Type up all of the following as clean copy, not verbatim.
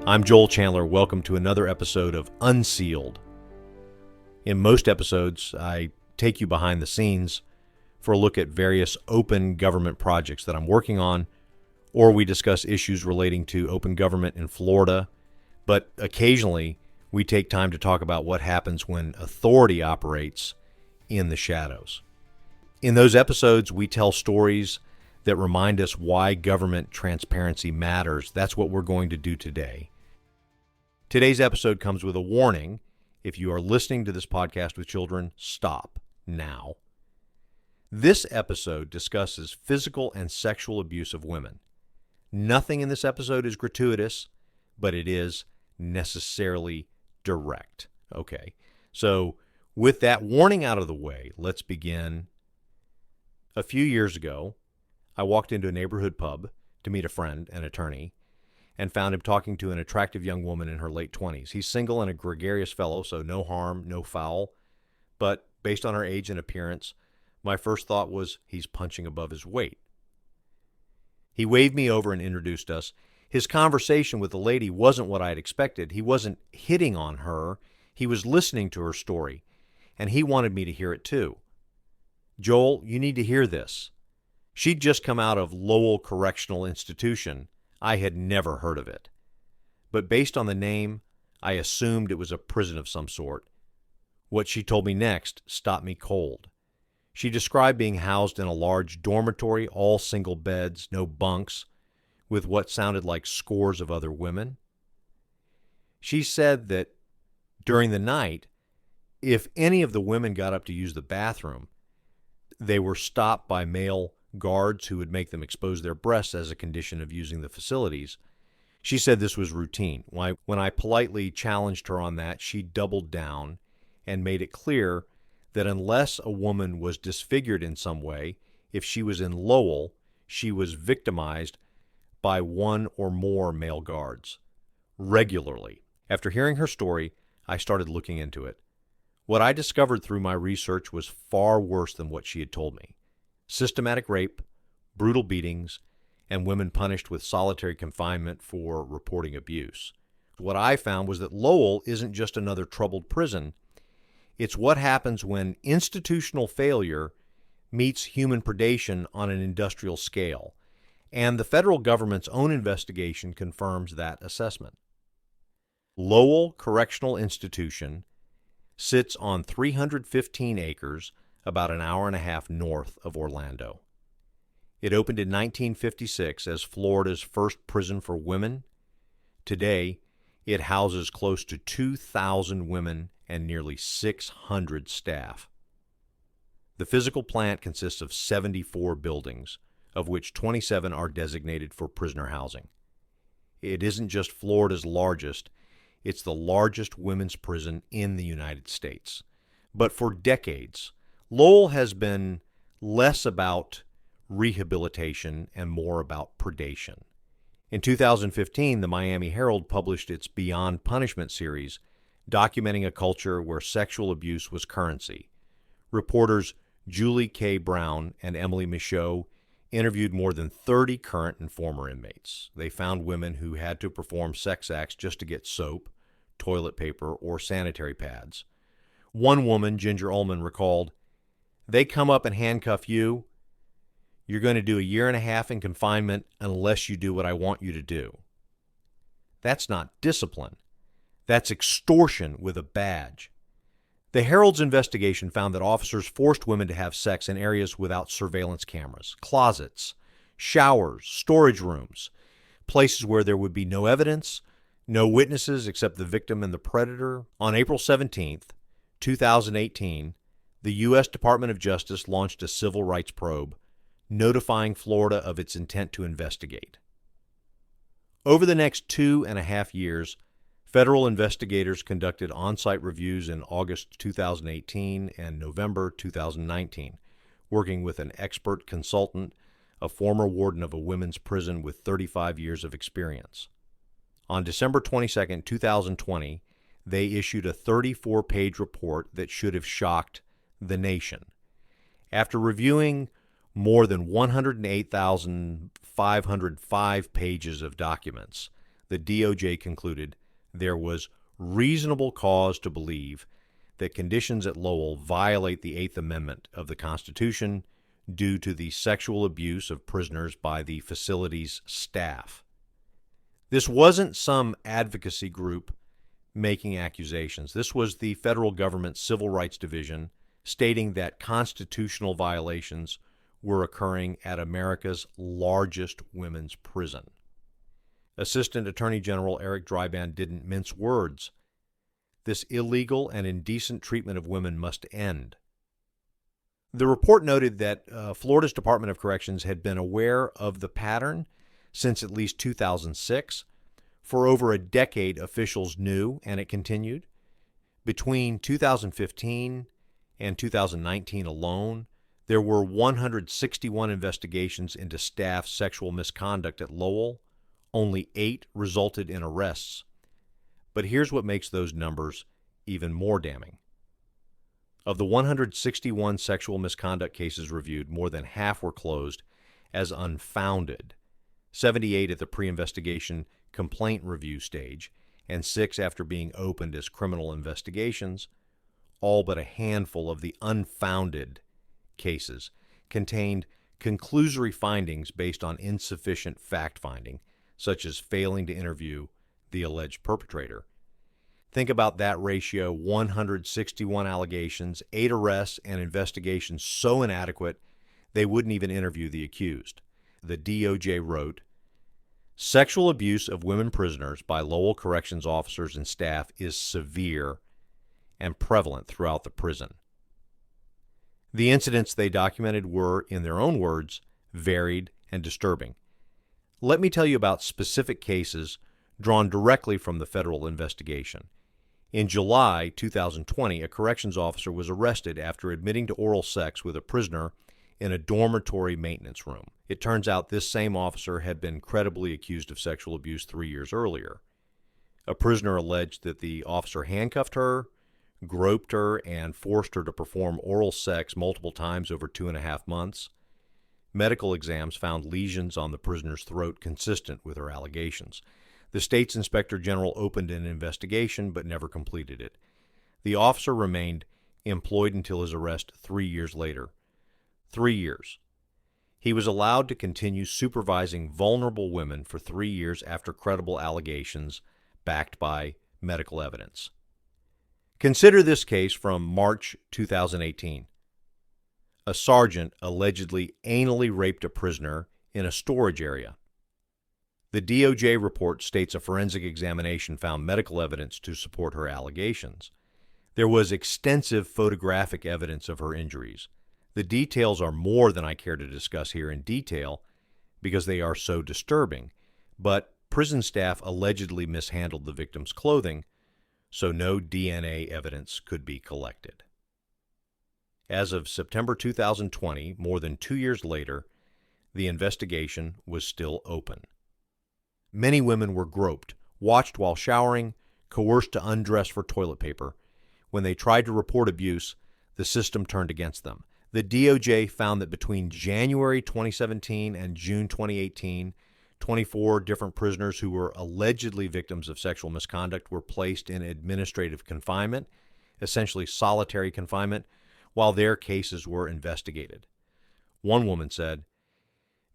I'm Joel Chandler. Welcome to another episode of Unsealed. In most episodes, I take you behind the scenes for a look at various open government projects that I'm working on, or we discuss issues relating to open government in Florida. But occasionally, we take time to talk about what happens when authority operates in the shadows. In those episodes, we tell stories that remind us why government transparency matters. That's what we're going to do today. Today's episode comes with a warning. If you are listening to this podcast with children, stop now. This episode discusses physical and sexual abuse of women. Nothing in this episode is gratuitous, but it is necessarily direct. Okay, so with that warning out of the way, let's begin. A few years ago, I walked into a neighborhood pub to meet a friend, an attorney, and found him talking to an attractive young woman in her late 20s. He's single and a gregarious fellow, so no harm, no foul. But based on her age and appearance, my first thought was he's punching above his weight. He waved me over and introduced us. His conversation with the lady wasn't what I had expected. He wasn't hitting on her. He was listening to her story, and he wanted me to hear it too. Joel, you need to hear this. She'd just come out of Lowell Correctional Institution. I had never heard of it. But based on the name, I assumed it was a prison of some sort. What she told me next stopped me cold. She described being housed in a large dormitory, all single beds, no bunks, with what sounded like scores of other women. She said that during the night, if any of the women got up to use the bathroom, they were stopped by male guards who would make them expose their breasts as a condition of using the facilities. She said this was routine. When I politely challenged her on that, she doubled down and made it clear that unless a woman was disfigured in some way, if she was in Lowell, she was victimized by one or more male guards regularly. After hearing her story, I started looking into it. What I discovered through my research was far worse than what she had told me. Systematic rape, brutal beatings, and women punished with solitary confinement for reporting abuse. What I found was that Lowell isn't just another troubled prison. It's what happens when institutional failure meets human predation on an industrial scale, and the federal government's own investigation confirms that assessment. Lowell Correctional Institution sits on 315 acres, about an hour and a half north of Orlando. It opened in 1956 as Florida's first prison for women. Today, it houses close to 2,000 women and nearly 600 staff. The physical plant consists of 74 buildings, of which 27 are designated for prisoner housing. It isn't just Florida's largest, it's the largest women's prison in the United States. But for decades, Lowell has been less about rehabilitation and more about predation. In 2015, the Miami Herald published its Beyond Punishment series, documenting a culture where sexual abuse was currency. Reporters Julie K. Brown and Emily Michaud interviewed more than 30 current and former inmates. They found women who had to perform sex acts just to get soap, toilet paper, or sanitary pads. One woman, Ginger Ullman, recalled, "They come up and handcuff you. You're going to do a year and a half in confinement unless you do what I want you to do." That's not discipline. That's extortion with a badge. The Herald's investigation found that officers forced women to have sex in areas without surveillance cameras, closets, showers, storage rooms, places where there would be no evidence, no witnesses except the victim and the predator. On April 17th, 2018, the U.S. Department of Justice launched a civil rights probe, notifying Florida of its intent to investigate. Over the next 2.5 years, federal investigators conducted on-site reviews in August 2018 and November 2019, working with an expert consultant, a former warden of a women's prison with 35 years of experience. On December 22, 2020, they issued a 34-page report that should have shocked the nation. After reviewing more than 108,505 pages of documents, the DOJ concluded there was reasonable cause to believe that conditions at Lowell violate the Eighth Amendment of the Constitution due to the sexual abuse of prisoners by the facility's staff. This wasn't some advocacy group making accusations. This was the federal government's Civil Rights Division stating that constitutional violations were occurring at America's largest women's prison. Assistant Attorney General Eric Dryban didn't mince words. This illegal and indecent treatment of women must end. The report noted that Florida's Department of Corrections had been aware of the pattern since at least 2006. For over a decade, officials knew, and it continued. Between 2015 and 2019 alone, there were 161 investigations into staff sexual misconduct at Lowell. Only 8 resulted in arrests. But here's what makes those numbers even more damning. Of the 161 sexual misconduct cases reviewed, more than half were closed as unfounded, 78 at the pre-investigation complaint review stage, and 6 after being opened as criminal investigations. All but a handful of the unfounded cases contained conclusory findings based on insufficient fact-finding, such as failing to interview the alleged perpetrator. Think about that ratio: 161 allegations, 8 arrests, and investigations so inadequate they wouldn't even interview the accused. The DOJ wrote, "Sexual abuse of women prisoners by Lowell corrections officers and staff is severe and prevalent throughout the prison." The incidents they documented were, in their own words, varied and disturbing. Let me tell you about specific cases drawn directly from the federal investigation. In July 2020, a corrections officer was arrested after admitting to oral sex with a prisoner in a dormitory maintenance room. It turns out this same officer had been credibly accused of sexual abuse 3 years earlier. A prisoner alleged that the officer handcuffed her, groped her, and forced her to perform oral sex multiple times over 2.5 months. Medical exams found lesions on the prisoner's throat consistent with her allegations. The state's inspector general opened an investigation but never completed it. The officer remained employed until his arrest 3 years later. 3 years. He was allowed to continue supervising vulnerable women for 3 years after credible allegations backed by medical evidence. Consider this case from March 2018. A sergeant allegedly anally raped a prisoner in a storage area. The DOJ report states a forensic examination found medical evidence to support her allegations. There was extensive photographic evidence of her injuries. The details are more than I care to discuss here in detail because they are so disturbing, but prison staff allegedly mishandled the victim's clothing, so no DNA evidence could be collected. As of September 2020, more than 2 years later, the investigation was still open. Many women were groped, watched while showering, coerced to undress for toilet paper. When they tried to report abuse, the system turned against them. The DOJ found that between January 2017 and June 2018, 24 different prisoners who were allegedly victims of sexual misconduct were placed in administrative confinement, essentially solitary confinement, while their cases were investigated. One woman said,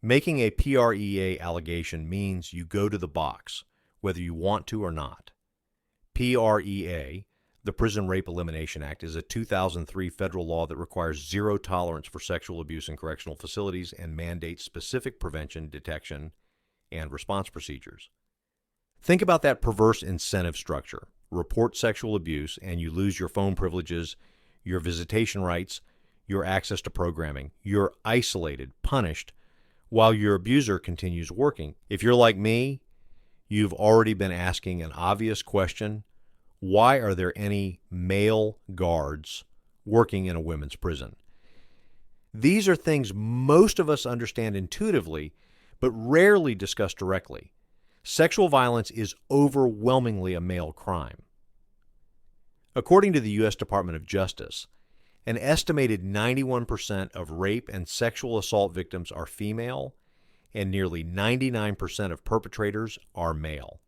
"Making a PREA allegation means you go to the box, whether you want to or not." PREA, the Prison Rape Elimination Act, is a 2003 federal law that requires zero tolerance for sexual abuse in correctional facilities and mandates specific prevention, detection, and response procedures. Think about that perverse incentive structure. Report sexual abuse and you lose your phone privileges, your visitation rights, your access to programming. You're isolated, punished, while your abuser continues working. If you're like me, you've already been asking an obvious question: why are there any male guards working in a women's prison? These are things most of us understand intuitively, but rarely discuss directly. Sexual violence is overwhelmingly a male crime. According to the U.S. Department of Justice, an estimated 91% of rape and sexual assault victims are female, and nearly 99% of perpetrators are male.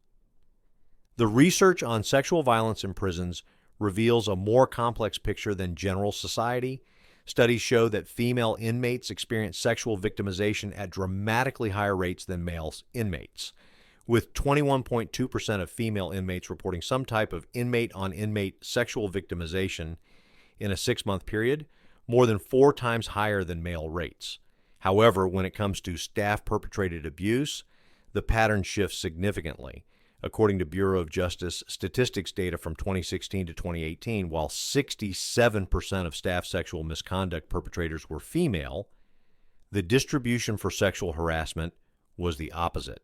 The research on sexual violence in prisons reveals a more complex picture than general society. Studies show that female inmates experience sexual victimization at dramatically higher rates than male inmates, with 21.2% of female inmates reporting some type of inmate-on-inmate sexual victimization in a 6-month period, more than 4 times higher than male rates. However, when it comes to staff-perpetrated abuse, the pattern shifts significantly. According to Bureau of Justice statistics data from 2016 to 2018, while 67% of staff sexual misconduct perpetrators were female, the distribution for sexual harassment was the opposite: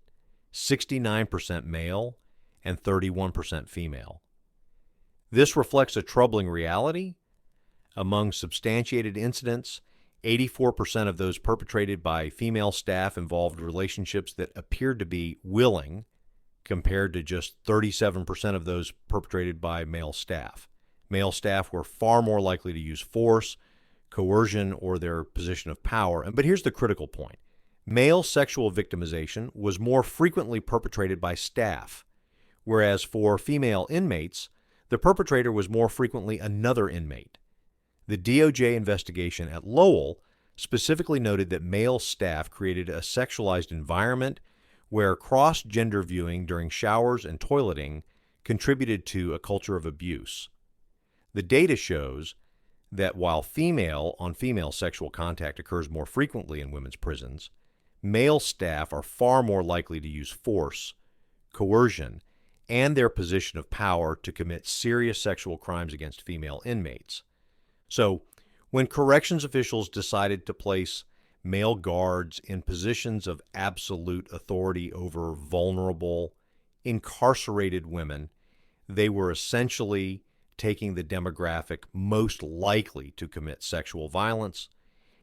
69% male and 31% female. This reflects a troubling reality. Among substantiated incidents, 84% of those perpetrated by female staff involved relationships that appeared to be willing, compared to just 37% of those perpetrated by male staff. Male staff were far more likely to use force, coercion, or their position of power. But here's the critical point. Male sexual victimization was more frequently perpetrated by staff, whereas for female inmates, the perpetrator was more frequently another inmate. The DOJ investigation at Lowell specifically noted that male staff created a sexualized environment where cross-gender viewing during showers and toileting contributed to a culture of abuse. The data shows that while female-on-female sexual contact occurs more frequently in women's prisons, male staff are far more likely to use force, coercion, and their position of power to commit serious sexual crimes against female inmates. So, when corrections officials decided to place male guards in positions of absolute authority over vulnerable, incarcerated women, they were essentially taking the demographic most likely to commit sexual violence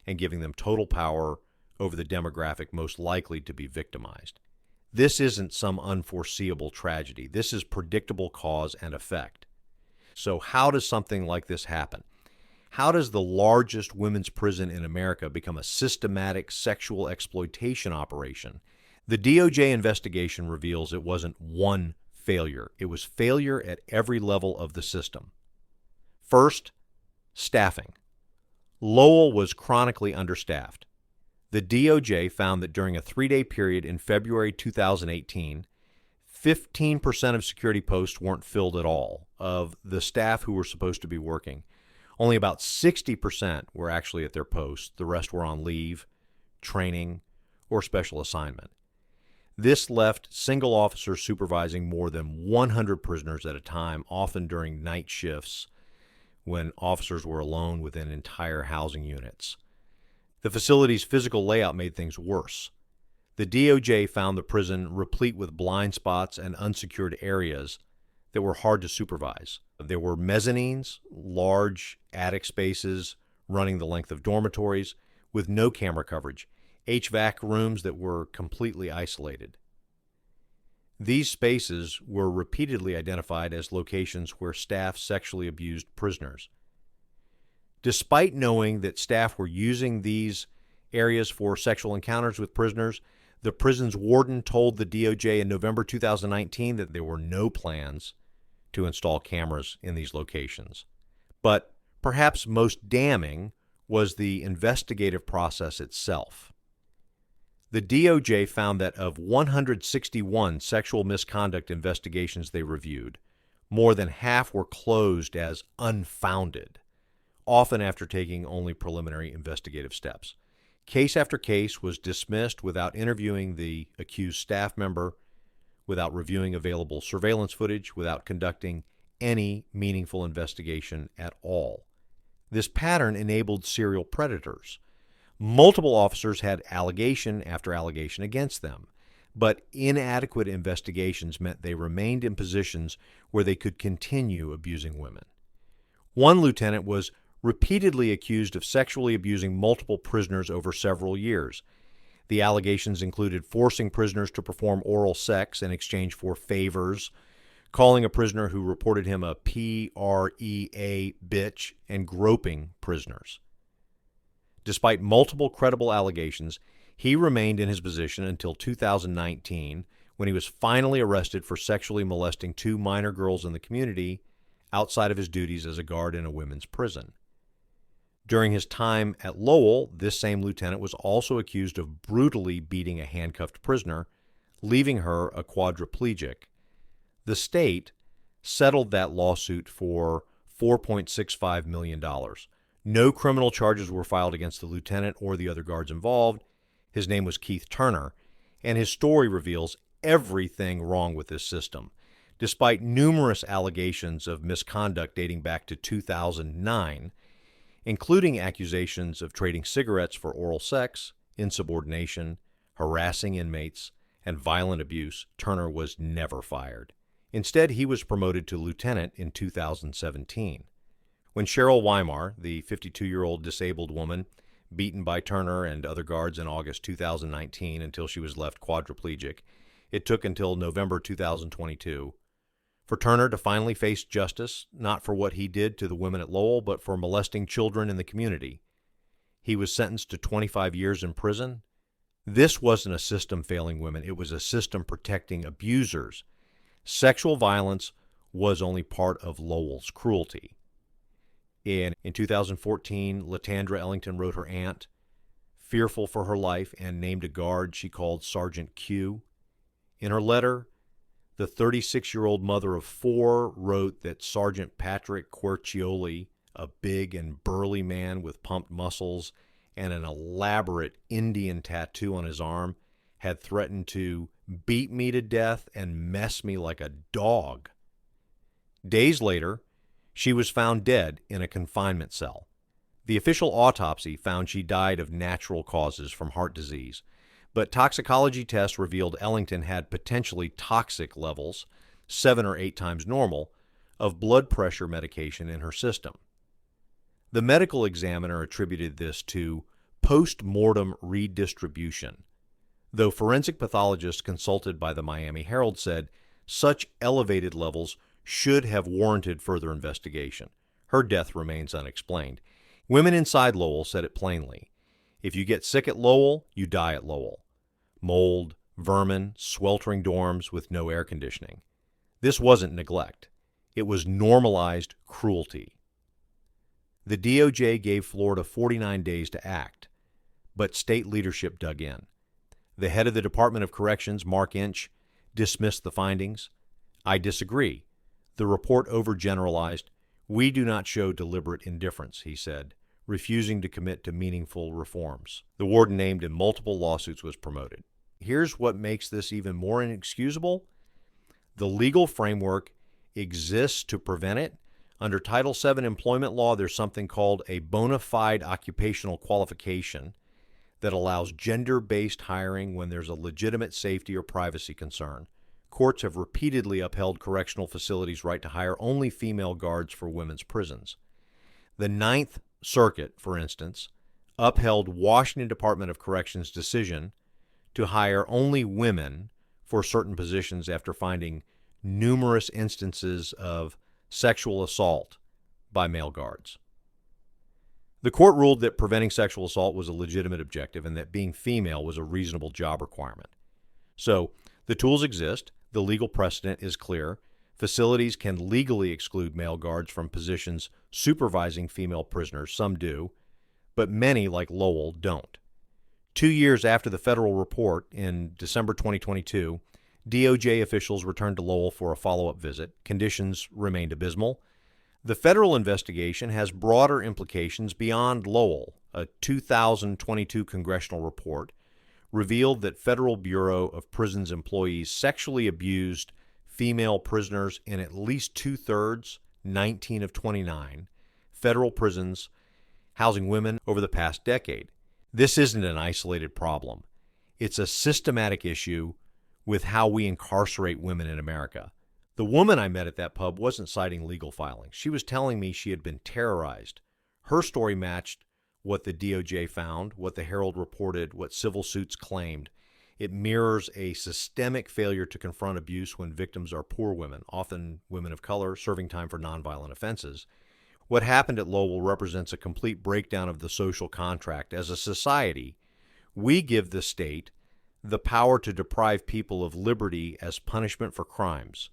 and giving them total power over the demographic most likely to be victimized. This isn't some unforeseeable tragedy. This is predictable cause and effect. So how does something like this happen? How does the largest women's prison in America become a systematic sexual exploitation operation? The DOJ investigation reveals it wasn't one failure. It was failure at every level of the system. First, staffing. Lowell was chronically understaffed. The DOJ found that during a 3-day period in February 2018, 15% of security posts weren't filled at all of the staff who were supposed to be working. Only about 60% were actually at their posts. The rest were on leave, training, or special assignment. This left single officers supervising more than 100 prisoners at a time, often during night shifts when officers were alone within entire housing units. The facility's physical layout made things worse. The DOJ found the prison replete with blind spots and unsecured areas that were hard to supervise. There were mezzanines, large attic spaces running the length of dormitories with no camera coverage, HVAC rooms that were completely isolated. These spaces were repeatedly identified as locations where staff sexually abused prisoners. Despite knowing that staff were using these areas for sexual encounters with prisoners, the prison's warden told the DOJ in November 2019 that there were no plans to install cameras in these locations. But perhaps most damning was the investigative process itself. The DOJ found that of 161 sexual misconduct investigations they reviewed, more than half were closed as unfounded, often after taking only preliminary investigative steps. Case after case was dismissed without interviewing the accused staff member, without reviewing available surveillance footage, without conducting any meaningful investigation at all. This pattern enabled serial predators. Multiple officers had allegation after allegation against them, but inadequate investigations meant they remained in positions where they could continue abusing women. One lieutenant was repeatedly accused of sexually abusing multiple prisoners over several years. The allegations included forcing prisoners to perform oral sex in exchange for favors, calling a prisoner who reported him a PREA bitch, and groping prisoners. Despite multiple credible allegations, he remained in his position until 2019, when he was finally arrested for sexually molesting 2 minor girls in the community outside of his duties as a guard in a women's prison. During his time at Lowell, this same lieutenant was also accused of brutally beating a handcuffed prisoner, leaving her a quadriplegic. The state settled that lawsuit for $4.65 million. No criminal charges were filed against the lieutenant or the other guards involved. His name was Keith Turner, and his story reveals everything wrong with this system. Despite numerous allegations of misconduct dating back to 2009, including accusations of trading cigarettes for oral sex, insubordination, harassing inmates, and violent abuse, Turner was never fired. Instead, he was promoted to lieutenant in 2017. When Cheryl Weimar, the 52-year-old disabled woman beaten by Turner and other guards in August 2019 until she was left quadriplegic, it took until November 2022 for Turner to finally face justice, not for what he did to the women at Lowell, but for molesting children in the community. He was sentenced to 25 years in prison. This wasn't a system failing women. It was a system protecting abusers. Sexual violence was only part of Lowell's cruelty. In 2014, Latandra Ellington wrote her aunt, fearful for her life, and named a guard she called Sergeant Q. In her letter, the 36-year-old mother of 4 wrote that Sergeant Patrick Quercioli, a big and burly man with pumped muscles and an elaborate Indian tattoo on his arm, had threatened to beat me to death and mess me like a dog. Days later, she was found dead in a confinement cell. The official autopsy found she died of natural causes from heart disease, but toxicology tests revealed Ellington had potentially toxic levels, 7 or 8 times normal, of blood pressure medication in her system. The medical examiner attributed this to post-mortem redistribution, though forensic pathologists consulted by the Miami Herald said such elevated levels should have warranted further investigation. Her death remains unexplained. Women inside Lowell said it plainly. If you get sick at Lowell, you die at Lowell. Mold, vermin, sweltering dorms with no air conditioning. This wasn't neglect. It was normalized cruelty. The DOJ gave Florida 49 days to act, but state leadership dug in. The head of the Department of Corrections, Mark Inch, dismissed the findings. I disagree. The report overgeneralized. We do not show deliberate indifference, he said, refusing to commit to meaningful reforms. The warden named in multiple lawsuits was promoted. Here's what makes this even more inexcusable. The legal framework exists to prevent it. Under Title VII employment law, there's something called a bona fide occupational qualification that allows gender-based hiring when there's a legitimate safety or privacy concern. Courts have repeatedly upheld correctional facilities' right to hire only female guards for women's prisons. The Ninth Circuit, for instance, upheld Washington Department of Corrections' decision to hire only women for certain positions after finding numerous instances of sexual assault by male guards. The court ruled that preventing sexual assault was a legitimate objective and that being female was a reasonable job requirement. So, the tools exist. The legal precedent is clear. Facilities can legally exclude male guards from positions supervising female prisoners. Some do, but many, like Lowell, don't. 2 years after the federal report, in December 2022, DOJ officials returned to Lowell for a follow-up visit. Conditions remained abysmal. The federal investigation has broader implications beyond Lowell. A 2022 congressional report revealed that Federal Bureau of Prisons employees sexually abused female prisoners in at least 2/3, 19 of 29, federal prisons housing women over the past decade. This isn't an isolated problem. It's a systematic issue with how we incarcerate women in America. The woman I met at that pub wasn't citing legal filings. She was telling me she had been terrorized. Her story matched what the DOJ found, what the Herald reported, what civil suits claimed. It mirrors a systemic failure to confront abuse when victims are poor women, often women of color, serving time for nonviolent offenses. What happened at Lowell represents a complete breakdown of the social contract. As a society, we give the state the power to deprive people of liberty as punishment for crimes.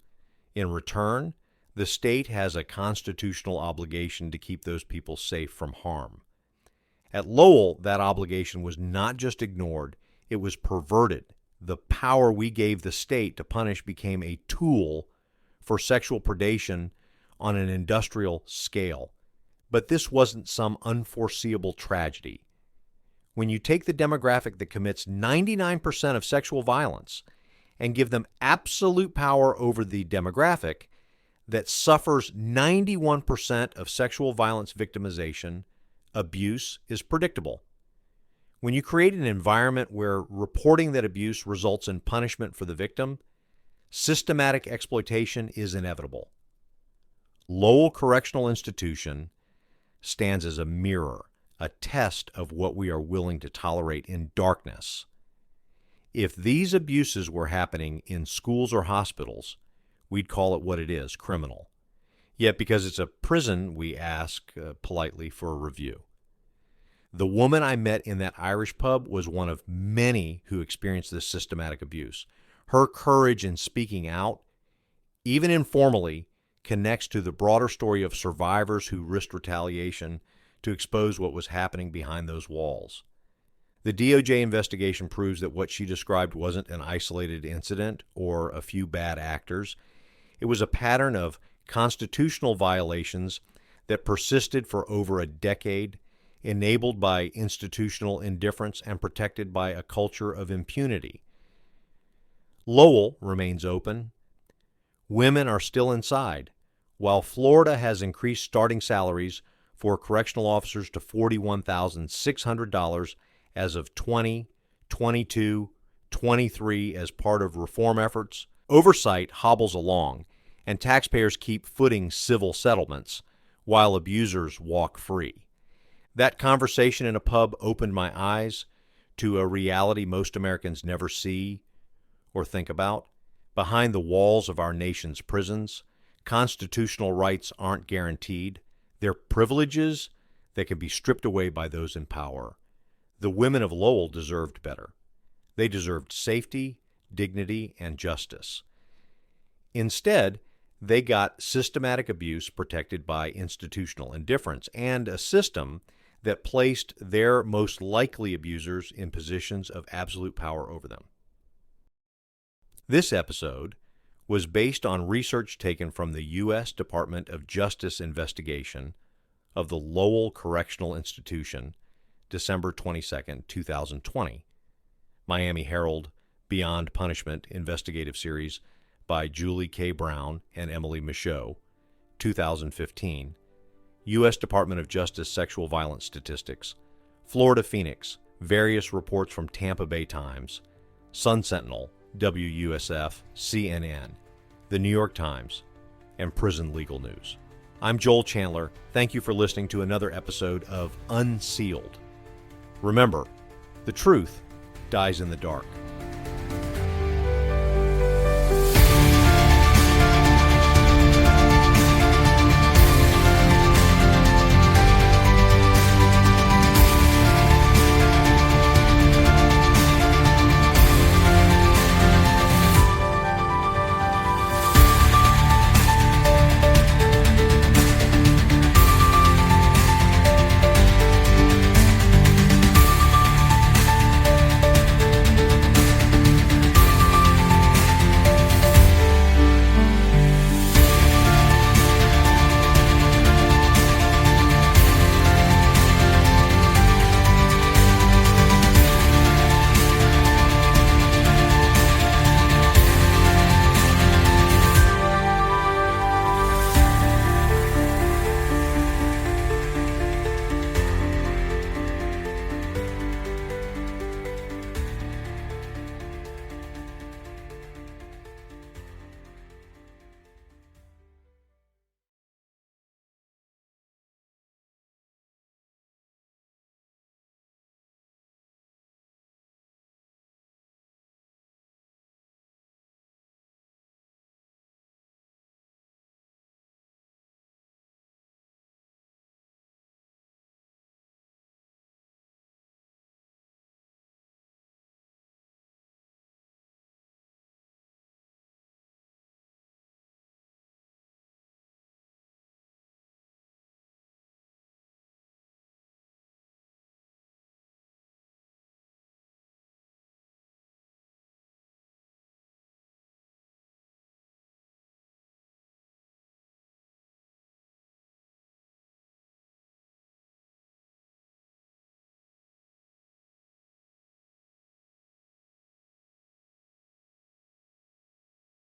In return, the state has a constitutional obligation to keep those people safe from harm. At Lowell, that obligation was not just ignored, it was perverted. The power we gave the state to punish became a tool for sexual predation on an industrial scale. But this wasn't some unforeseeable tragedy. When you take the demographic that commits 99% of sexual violence and give them absolute power over the demographic that suffers 91% of sexual violence victimization, abuse is predictable. When you create an environment where reporting that abuse results in punishment for the victim, systematic exploitation is inevitable. Lowell Correctional Institution stands as a mirror, a test of what we are willing to tolerate in darkness. If these abuses were happening in schools or hospitals, we'd call it what it is, criminal. Yet because it's a prison, we ask politely for a review. The woman I met in that Irish pub was one of many who experienced this systematic abuse. Her courage in speaking out, even informally, connects to the broader story of survivors who risked retaliation to expose what was happening behind those walls. The DOJ investigation proves that what she described wasn't an isolated incident or a few bad actors. It was a pattern of constitutional violations that persisted for over a decade, enabled by institutional indifference and protected by a culture of impunity. Lowell remains open. Women are still inside, while Florida has increased starting salaries for correctional officers to $41,600 as of 2022, 23 as part of reform efforts. Oversight hobbles along, and taxpayers keep footing civil settlements while abusers walk free. That conversation in a pub opened my eyes to a reality most Americans never see or think about. Behind the walls of our nation's prisons, constitutional rights aren't guaranteed. They're privileges that can be stripped away by those in power. The women of Lowell deserved better. They deserved safety, dignity, and justice. Instead, they got systematic abuse protected by institutional indifference and a system that placed their most likely abusers in positions of absolute power over them. This episode was based on research taken from the U.S. Department of Justice investigation of the Lowell Correctional Institution, December 22, 2020. Miami Herald Beyond Punishment investigative series by Julie K. Brown and Emily Michaud, 2015. U.S. Department of Justice Sexual Violence Statistics, Florida Phoenix, various reports from Tampa Bay Times, Sun Sentinel, WUSF, CNN, The New York Times, and Prison Legal News. I'm Joel Chandler. Thank you for listening to another episode of Unsealed. Remember, the truth dies in the dark.